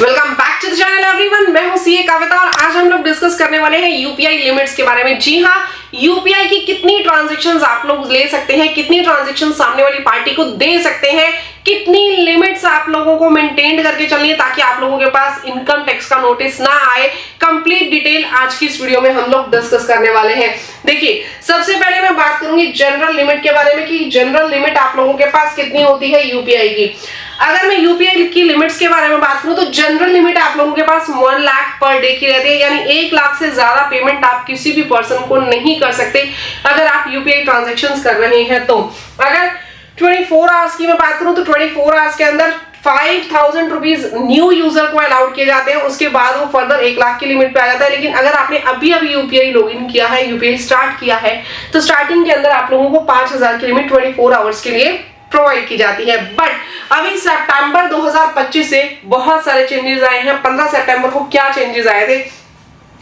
Welcome back to the channel everyone. मैं हूं CA कविता और आज हम लोग डिस्कस करने वाले हैं यूपीआई लिमिट्स के बारे में। जी हां, यूपीआई की कितनी ट्रांजैक्शंस आप लोग ले सकते हैं, कितनी ट्रांजैक्शन सामने वाली पार्टी को दे सकते हैं, कितनी लिमिट्स आप लोगों को मेंटेन करके चलनी है ताकि आप लोगों के पास इनकम टैक्स का नोटिस ना आए। कंप्लीट डिटेल आज की इस वीडियो में हम लोग डिस्कस करने वाले हैं। देखिए, सबसे पहले मैं बात करूंगी जनरल लिमिट के बारे में कि जनरल लिमिट आप लोगों के पास कितनी होती है यूपीआई की। अगर मैं यूपीआई की लिमिट्स के बारे में बात करूं तो जनरल लिमिट आप लोगों के पास 1 लाख पर डे की रहती है, यानी 1 लाख से ज्यादा पेमेंट आप किसी भी पर्सन को नहीं कर सकते अगर आप यूपीआई ट्रांजैक्शंस कर रहे हैं। तो अगर 24 आवर्स की मैं बात करूं तो 24 आवर्स के अंदर 5000 रुपीज न्यू यूजर को अलाउड किए जाते हैं, उसके बाद वो फर्दर 1 लाख की लिमिट पे आ जाता है। लेकिन अगर आपने अभी यूपीआई लॉगिन किया है, यूपीआई स्टार्ट किया है, तो स्टार्टिंग के अंदर आप लोगों को 5000 की लिमिट 24 आवर्स के लिए प्रोवाइड की जाती है। बट अभी सितंबर 2025 से बहुत सारे चेंजेस आए हैं। 15 सितंबर को क्या चेंजेस आए थे?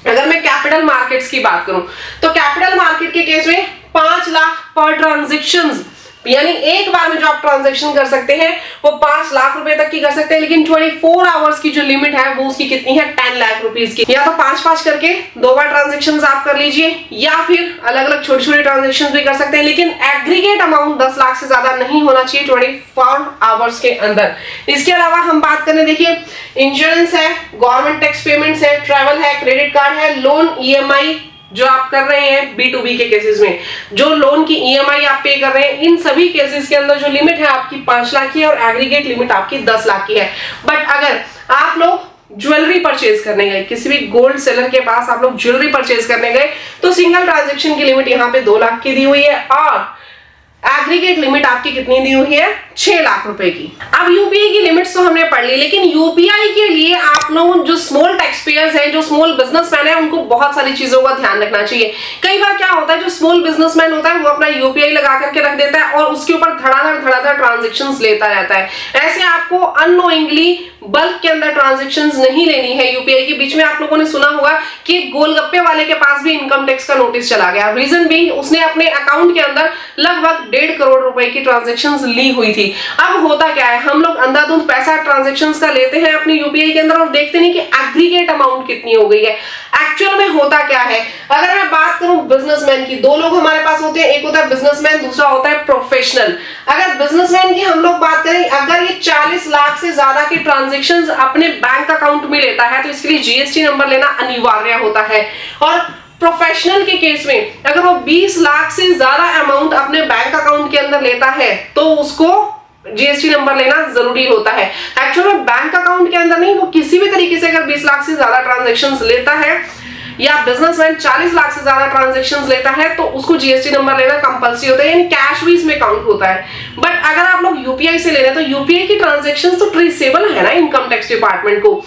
अगर मैं कैपिटल मार्केट्स की बात करूं तो कैपिटल मार्केट के केस में 5 लाख पर ट्रांजैक्शंस, यानी एक बार में जो आप ट्रांजैक्शन कर सकते हैं वो 5 लाख रुपए तक की कर सकते हैं। लेकिन 24 आवर्स की जो लिमिट है वो उसकी कितनी है? 10 लाख रुपीस की। या तो 5-5 करके 2 बार ट्रांजैक्शंस आप कर लीजिए, या फिर अलग अलग छोटे छोटे ट्रांजैक्शंस भी कर सकते हैं, लेकिन एग्रीगेट अमाउंट 10 लाख से ज्यादा नहीं होना चाहिए 24 आवर्स के अंदर। इसके अलावा हम बात करें, देखिए, इंश्योरेंस है, गवर्नमेंट टैक्स पेमेंट्स है, ट्रैवल है, क्रेडिट कार्ड है, लोन ईएमआई जो आप कर रहे हैं B2B के केसेस में, जो लोन की ईएमआई आप पे कर रहे हैं, इन सभी केसेस के अंदर जो लिमिट है आपकी 5 लाख की है और एग्रीगेट लिमिट आपकी 10 लाख की है। बट अगर आप लोग ज्वेलरी परचेज करने गए, किसी भी गोल्ड सेलर के पास आप लोग ज्वेलरी परचेज करने गए, तो सिंगल ट्रांजैक्शन की लिमिट यहाँ पे 2 लाख की दी हुई है और एग्रीगेट लिमिट आपकी कितनी दी हुई है? 6 लाख रुपए की। अब यूपीआई की लिमिट्स तो हमने पढ़ ली, लेकिन यूपीआई के लिए आप लोग जो स्मॉल टैक्स पेयर्स हैं, जो स्मॉल बिजनेसमैन है, उनको बहुत सारी चीजों का ध्यान रखना चाहिए। कई बार क्या होता है, जो स्मॉल बिजनेसमैन होता है वो अपना यूपीआई लगा करके रख देता है और उसके ऊपर धड़ाधड़ ट्रांजेक्शंस लेता रहता है। ऐसे आपको अननोइंगली बल्क के अंदर ट्रांजेक्शंस नहीं लेनी है यूपीआई के। बीच में आप लोगों ने सुना होगा कि गोलगप्पे वाले के पास भी इनकम टैक्स का नोटिस चला गया। रीजन बीइंग, उसने अपने अकाउंट के अंदर लगभग 1.5 करोड़ रुपए की ट्रांजैक्शंस ली हुई थी। अब होता क्या है, हम लोग अंधाधुंध पैसा ट्रांजैक्शंस का लेते हैं अपनी यूपीआई के अंदर और देखते नहीं कि एग्रीगेट अमाउंट कितनी हो गई है। एक्चुअल में होता क्या है, अगर मैं बात करूं बिजनेसमैन की, 2 लोग हमारे पास होते हैं, एक होता है बिजनेसमैन, दूसरा होता है प्रोफेशनल। अगर बिजनेसमैन की हम लोग बात करें, अगर ये 40 लाख से ज्यादा की ट्रांजैक्शंस अपने बैंक अकाउंट में लेता है तो इसके लिए जीएसटी नंबर लेना अनिवार्य होता है। और प्रोफेशनल के केस में अगर वो 20 लाख से ज्यादा अमाउंट अपने बैंक अकाउंट के अंदर लेता है तो उसको जीएसटी नंबर लेना जरूरी होता है। एक्चुअली बैंक अकाउंट के अंदर नहीं, वो किसी भी तरीके से अगर 20 लाख से ज्यादा ट्रांजैक्शंस लेता है या बिजनेसमैन 40 लाख से ज्यादा ट्रांजैक्शंस लेता है तो उसको जीएसटी नंबर लेना कंपल्सरी होता है, यानी कैश भी इसमें काउंट होता है। बट अगर आप लोग यूपीआई से ले रहे हैं तो यूपीआई की ट्रांजैक्शंस तो ट्रेसेबल है ना इनकम टैक्स डिपार्टमेंट को।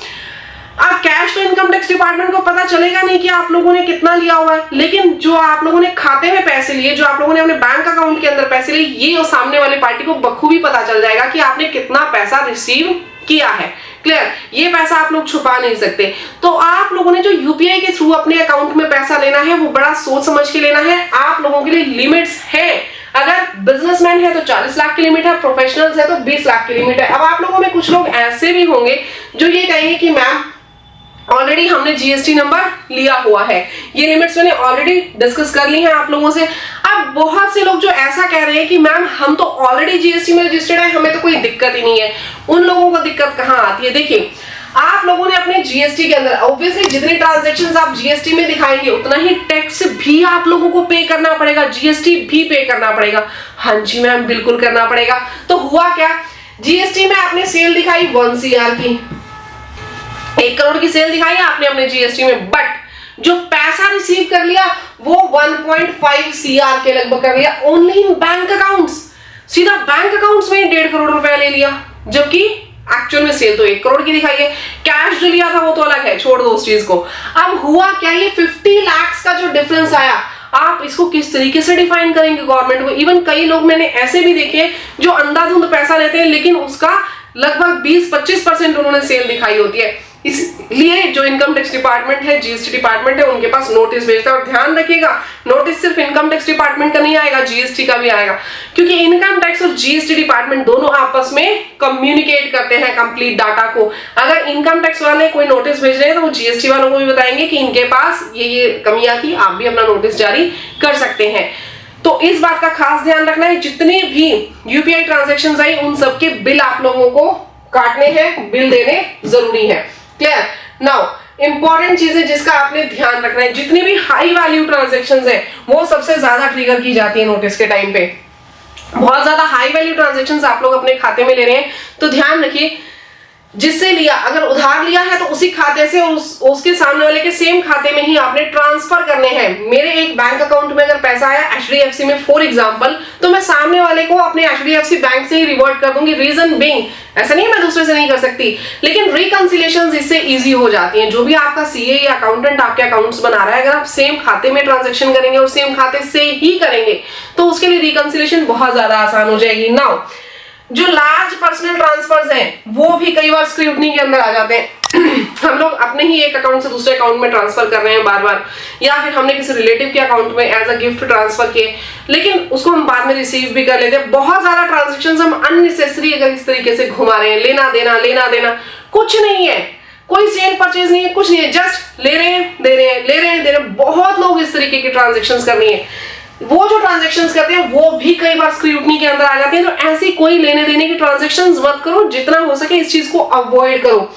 अब कैश तो इनकम टैक्स डिपार्टमेंट को पता चलेगा नहीं कि आप लोगों ने कितना लिया हुआ है, लेकिन जो आप लोगों ने खाते में पैसे लिए, जो आप लोगों ने अपने बैंक अकाउंट के अंदर पैसे लिए, ये और सामने वाले पार्टी को बखूबी पता चल जाएगा कि आपने कितना पैसा रिसीव किया है। क्लियर? ये पैसा आप लोग छुपा नहीं सकते। तो आप लोगों ने जो यूपीआई के थ्रू अपने अकाउंट में पैसा लेना है वो बड़ा सोच समझ के लेना है। आप लोगों के लिए लिमिट्स है। अगर बिजनेसमैन है तो 40 लाख की लिमिट है, प्रोफेशनल्स है तो 20 लाख की लिमिट है। अब आप लोगों में कुछ लोग ऐसे भी होंगे जो ये कहेंगे कि मैम ऑलरेडी हमने जीएसटी नंबर लिया हुआ है, ये लिमिट्स मैंने ऑलरेडी डिस्कस कर ली हैं आप लोगों से। अब बहुत से लोग जो ऐसा कह रहे हैं कि मैम हम तो ऑलरेडी जीएसटी में रजिस्टर्ड है, हमें तो कोई दिक्कत ही नहीं है, उन लोगों को दिक्कत कहां आती है? देखिए, आप लोगों ने अपने जीएसटी के अंदर ऑब्वियसली जितने ट्रांजैक्शंस आप जीएसटी में दिखाएंगे उतना ही टैक्स भी आप लोगों को पे करना पड़ेगा, जीएसटी भी पे करना पड़ेगा। हाँ जी मैम, बिल्कुल करना पड़ेगा। तो हुआ क्या, जीएसटी में आपने सेल दिखाई 1 CR की, 1 करोड़ की सेल दिखाई आपने अपने जीएसटी में, बट जो पैसा रिसीव कर लिया वो 1.5 CR के लगभग कर लिया ओनली इन बैंक अकाउंट्स। सीधा बैंक अकाउंट्स में 1.5 करोड़ रुपया ले लिया, जबकि एक्चुअल में सेल तो 1 करोड़ की दिखाई है। कैश जो लिया था वो तो अलग है, छोड़ दो उस चीज को। अब हुआ क्या, ये 50 लाख का जो डिफरेंस आया, आप इसको किस तरीके से डिफाइन करेंगे गवर्नमेंट को? इवन कई लोग मैंने ऐसे भी देखे जो अंधाधुंध पैसा लेते हैं लेकिन उसका लगभग 20-25% उन्होंने सेल दिखाई होती है। लिए जो इनकम टैक्स डिपार्टमेंट है, जीएसटी डिपार्टमेंट है, उनके पास नोटिस भेजता है। और ध्यान रखिएगा, नोटिस सिर्फ इनकम टैक्स डिपार्टमेंट का नहीं आएगा, जीएसटी का भी आएगा, क्योंकि इनकम टैक्स और जीएसटी डिपार्टमेंट दोनों आपस में कम्युनिकेट करते हैं कंप्लीट डाटा को। अगर इनकम टैक्स वाले कोई नोटिस भेज रहे हैं तो वो जीएसटी वालों को भी बताएंगे कि इनके पास ये कमियां थी, आप भी अपना नोटिस जारी कर सकते हैं। तो इस बात का खास ध्यान रखना है, जितने भी यूपीआई ट्रांजैक्शंस आई उन सबके बिल आप लोगों को काटने हैं, बिल देने जरूरी है। क्लियर? नाउ इंपॉर्टेंट चीजें जिसका आपने ध्यान रखना है, जितनी भी हाई वैल्यू ट्रांजैक्शंस है वो सबसे ज्यादा ट्रिगर की जाती है नोटिस के टाइम पे। बहुत ज्यादा हाई वैल्यू ट्रांजैक्शंस आप लोग अपने खाते में ले रहे हैं तो ध्यान रखिए, जिससे लिया, अगर उधार लिया है तो उसी खाते से उसके सामने वाले के सेम खाते में ही आपने ट्रांसफर करने हैं। मेरे एक बैंक अकाउंट में अगर पैसा आया एचडीएफसी में फॉर एग्जांपल, तो मैं सामने वाले को अपने एचडीएफसी बैंक से ही रिवर्ट कर दूंगी। रीजन बीइंग, ऐसा नहीं है मैं दूसरे से नहीं कर सकती, लेकिन रिकंसिलेशन इससे इजी हो जाती है। जो भी आपका सीए या अकाउंटेंट आपके अकाउंट्स बना रहा है, अगर आप सेम खाते में ट्रांजेक्शन करेंगे और सेम खाते से ही करेंगे तो उसके लिए रिकंसिलेशन बहुत ज्यादा आसान हो जाएगी। नाउ जो लार्ज पर्सनल ट्रांसफर्स हैं वो भी कई बार स्क्रूटनी के अंदर आ जाते हैं। हम लोग अपने ही एक अकाउंट से दूसरे अकाउंट में ट्रांसफर कर रहे हैं बार बार, या फिर हमने किसी रिलेटिव के अकाउंट में एज अ गिफ्ट ट्रांसफर किए, लेकिन उसको हम बाद में रिसीव भी कर लेते हैं। बहुत ज्यादा ट्रांजेक्शंस हम अननेसेसरी अगर इस तरीके से घुमा रहे हैं, लेना देना कुछ नहीं है, कोई सेल परचेज नहीं है, कुछ नहीं है, जस्ट ले रहे हैं दे रहे हैं, ले रहे हैं दे रहे हैं। बहुत लोग इस तरीके की ट्रांजेक्शंस कर रही हैं। वो जो ट्रांजैक्शंस करते हैं वो भी कई बार स्क्रूटनी के अंदर आ जाते हैं। तो ऐसी कोई लेने देने की ट्रांजैक्शंस मत करो, जितना हो सके इस चीज को अवॉइड करो।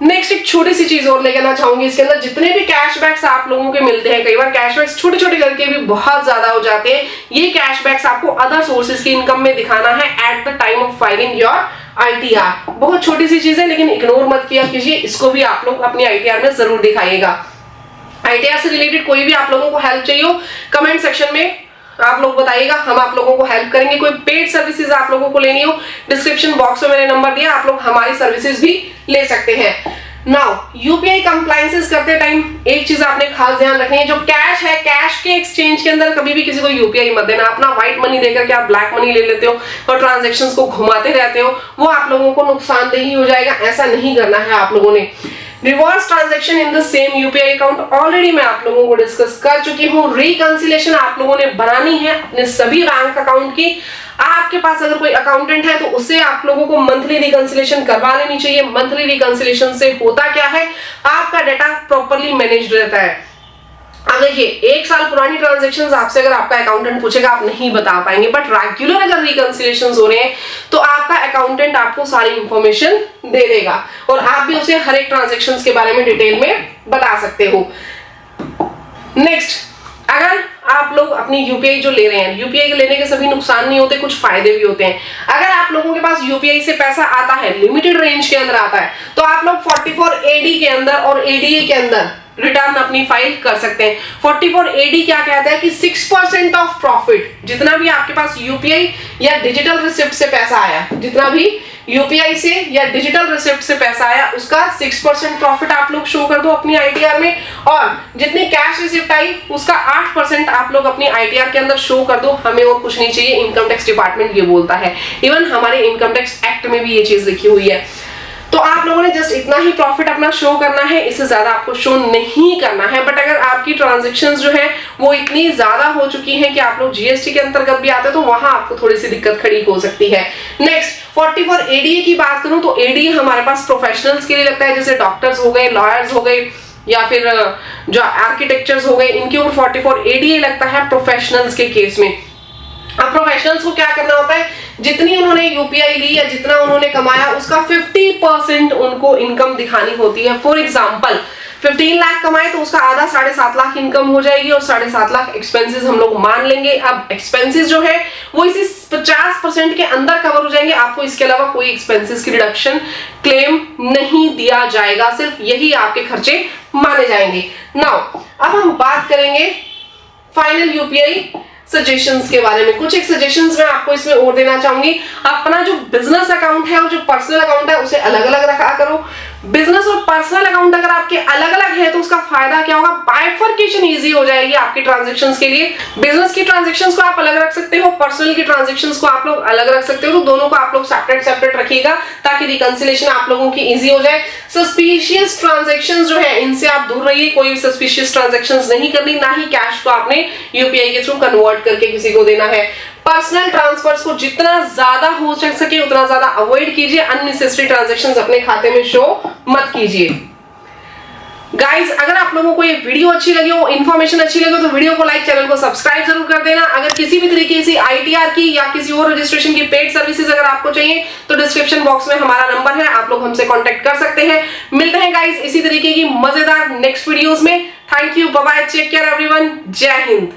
नेक्स्ट एक छोटी सी चीज और लेकर आना चाहूंगी इसके अंदर, जितने भी कैशबैक्स आप लोगों के मिलते हैं, कई बार कैशबैक्स छोटे छोटे करके भी बहुत ज्यादा हो जाते हैं। ये कैशबैक्स आपको अदर सोर्सेज की इनकम में दिखाना है at the time of filing your ITR. बहुत छोटी सी चीज है लेकिन इग्नोर मत किया कीजिए, इसको भी आप लोग अपनी आईटीआर में जरूर दिखाइएगा। आईटीआर से रिलेटेड कोई भी आप लोगों को हेल्प चाहिए हो कमेंट सेक्शन में आप लोग बताइएगा, हम आप लोगों को हेल्प करेंगे। कोई पेड सर्विसेज आप लोगों को लेनी हो, डिस्क्रिप्शन बॉक्स में मैंने नंबर दिया, आप लोग हमारी सर्विसेज भी ले सकते हैं। नाउ यूपीआई कंप्लायंसेस करते टाइम एक चीज आपने खास ध्यान रखनी है, जो कैश है, कैश के एक्सचेंज के अंदर कभी भी किसी को यूपीआई मत देना। अपना व्हाइट मनी देकर के आप ब्लैक मनी ले लेते हो और ट्रांजैक्शंस को घुमाते रहते हो, वो आप लोगों को नुकसानदेही हो जाएगा। ऐसा नहीं करना है आप लोगों ने। Reverse transaction in the same UPI account already मैं आप लोगों को डिस्कस कर चुकी हूँ। रिकंसिलेशन आप लोगों ने बनानी है अपने सभी बैंक अकाउंट की। आपके पास अगर कोई अकाउंटेंट है तो उससे आप लोगों को मंथली रिकंसिलेशन करवा लेनी चाहिए। मंथली रिकंसिलेशन से होता क्या है, आपका डेटा प्रॉपर्ली मैनेज्ड रहता है। अब देखिए, एक साल पुरानी ट्रांजैक्शंस आपसे अगर आपका अकाउंटेंट पूछेगा आप नहीं बता पाएंगे, बट रेगुलर अगर रिकंसिलेशंस हो रहे हैं तो आपका अकाउंटेंट आपको सारी इंफॉर्मेशन दे देगा और आप भी उसे हर एक ट्रांजैक्शंस के बारे में डिटेल में बता सकते हो। नेक्स्ट, अगर आप लोग अपनी यूपीआई जो ले रहे हैं, यूपीआई लेने के सभी नुकसान नहीं होते, कुछ फायदे भी होते हैं। अगर आप लोगों के पास यूपीआई से पैसा आता है, लिमिटेड रेंज के अंदर आता है, तो आप लोग 44AD के अंदर और एडीए के अंदर रिटर्न अपनी फाइल कर सकते हैं। 44AD क्या कहता है कि 6% ऑफ प्रॉफिट, जितना भी आपके पास यूपीआई या डिजिटल रिसिप्ट से पैसा आया, जितना भी यूपीआई से या डिजिटल रिसिप्ट से पैसा आया, उसका 6% प्रॉफिट आप लोग शो कर दो अपनी आईटीआर में, और जितनी कैश रिसिप्ट आई उसका 8% आप लोग अपनी आईटीआर के अंदर शो कर दो। हमें और कुछ नहीं चाहिए, इनकम टैक्स डिपार्टमेंट ये बोलता है। इवन हमारे इनकम टैक्स एक्ट में भी ये चीज लिखी हुई है। तो आप लोगों ने जस्ट इतना ही प्रॉफिट अपना शो करना है, इससे ज्यादा आपको शो नहीं करना है। बट अगर आपकी ट्रांजैक्शंस जो है वो इतनी ज्यादा हो चुकी हैं कि आप लोग जीएसटी के अंतर्गत भी आते हैं, तो वहां आपको थोड़ी सी दिक्कत खड़ी हो सकती है। नेक्स्ट, 44ADA की बात करूं तो एडीए हमारे पास प्रोफेशनल्स के लिए लगता है, जैसे डॉक्टर्स हो गए, लॉयर्स हो गए, या फिर जो आर्किटेक्चर्स हो गए, इनके ऊपर 44ADA लगता है प्रोफेशनल्स के केस में। अब प्रोफेशनल्स को क्या करना होता है, जितनी उन्होंने यूपीआई ली या जितना उन्होंने कमाया उसका 50% उनको इनकम दिखानी होती है। फॉर एग्जांपल 15 लाख कमाए तो उसका आधा 7.5 लाख इनकम हो जाएगी और 7.5 लाख एक्सपेंसेस हम लोग मान लेंगे। अब एक्सपेंसेस जो है वो इसी 50% के अंदर कवर हो जाएंगे, आपको इसके अलावा कोई एक्सपेंसेस की रिडक्शन क्लेम नहीं दिया जाएगा, सिर्फ यही आपके खर्चे माने जाएंगे। नाउ अब हम बात करेंगे फाइनल यूपीआई सजेशंस के बारे में। कुछ एक सजेशंस मैं आपको इसमें और देना चाहूंगी। अपना जो बिजनेस अकाउंट है और जो पर्सनल अकाउंट है उसे अलग अलग रखा करो। बिजनेस और पर्सनल अकाउंट अगर आपके अलग अलग है तो उसका फायदा क्या होगा, बाइफर्केशन इजी हो जाएगी आपकी ट्रांजेक्शंस के लिए। बिजनेस की ट्रांजेक्शंस को आप अलग रख सकते हो, पर्सनल की ट्रांजेक्शंस को आप लोग अलग रख सकते हो, तो दोनों को आप लोग सेपरेट सेपरेट रखिएगा ताकि रिकंसिलिएशन आप लोगों की इजी हो जाए। सस्पिशियस ट्रांजेक्शंस जो है इनसे आप दूर रहिए, कोई भी सस्पिशियस ट्रांजेक्शंस नहीं करनी, ना ही कैश को आपने यूपीआई के थ्रू कन्वर्ट करके किसी को देना है। पर्सनल ट्रांसफर्स को जितना ज्यादा हो सके उतना ज्यादा अवॉइड कीजिए, अननेसेसरी ट्रांजैक्शंस अपने खाते में शो मत कीजिए। गाइज, अगर आप लोगों को ये वीडियो अच्छी लगी हो, इन्फॉर्मेशन अच्छी लगी हो, तो वीडियो को लाइक, चैनल को सब्सक्राइब जरूर कर देना। अगर किसी भी तरीके से आईटीआर की या किसी और रजिस्ट्रेशन की पेड सर्विसेज अगर आपको चाहिए तो डिस्क्रिप्शन बॉक्स में हमारा नंबर है, आप लोग हमसे कांटेक्ट कर सकते हैं। मिलते हैं गाइज इसी तरीके की मजेदार नेक्स्ट वीडियोस में। Thank you, bye bye, take care everyone, जय हिंद।